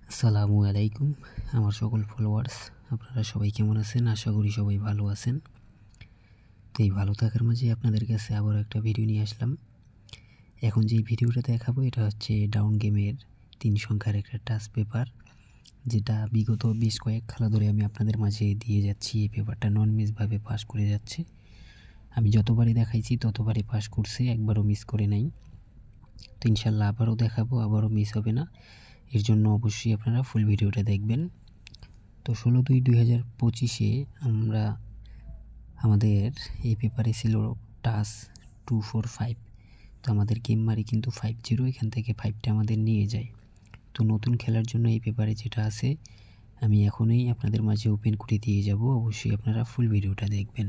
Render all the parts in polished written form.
আসসালামু আলাইকুম আমার সকল ফলোয়ার্স, আপনারা সবাই কেমন আছেন? আশা করি সবাই ভালো আছেন। তো এই ভালো থাকার মাঝে আপনাদের কাছে আবার একটা ভিডিও নিয়ে আসলাম। এখন যে ভিডিওটা দেখাবো এটা হচ্ছে ডাউন গেমের 3 সংখ্যার একটা টাচ পেপার, যেটা বিগত বেশ কয়েক খেলা ধরে আমি আপনাদের মাঝে দিয়ে যাচ্ছি। এই পেপারটা নন মিসভাবে পাস করে যাচ্ছে। আমি যতবারই দেখাইছি ততবারই পাস করছে, একবারও মিস করে নাই। তো ইনশাল্লাহ আবারও দেখাবো, আবারও মিস হবে না। এর জন্য অবশ্যই আপনারা ফুল ভিডিওটা দেখবেন। তো 16/2/2025 আমরা আমাদের এই পেপারে ছিল টাচ 245। তো আমাদের গেম মারি কিন্তু 50, এখান থেকে 5টা আমাদের নিয়ে যায়। তো নতুন খেলার জন্য এই পেপারে যেটা আছে আমি এখনই আপনাদের মাঝে ওপেন করে দিয়ে যাব। অবশ্যই আপনারা ফুল ভিডিওটা দেখবেন।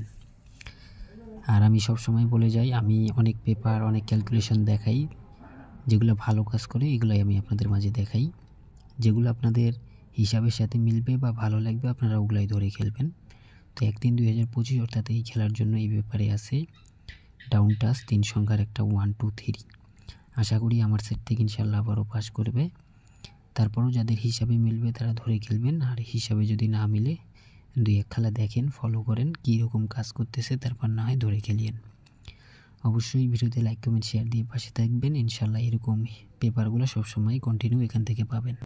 আর আমি সব সময় বলে যাই, আমি অনেক পেপার অনেক ক্যালকুলেশন দেখাই, যেগুলো ভালো কাজ করে এগুলাই আমি আপনাদের মাঝে দেখাই। যেগুলো আপনাদের হিসাবের সাথে মিলবে বা ভালো লাগবে আপনারা ওগুলাই ধরে খেলবেন। তো 1/3/2025 অর্থাৎ এই খেলার জন্য এই ব্যাপারে আছে ডাউন টাচ 3 সংখ্যার একটা 1 2 3। আশা করি আমার সেট থেকে ইনশাল্লাহ আবারও পাস করবে। তারপরও যাদের হিসাবে মিলবে তারা ধরে খেলবেন, আর হিসাবে যদি না মিলে 2-1 খেলা দেখেন, ফলো করেন কীরকম কাজ করতেছে, তারপর না হয় ধরে খেলিয়েন। অবশ্যই ভিডিওতে লাইক কমেন্ট শেয়ার দিয়ে পাশে থাকবেন। ইনশাল্লাহ এরকম পেপারগুলো সবসময় কন্টিনিউ এখান থেকে পাবেন।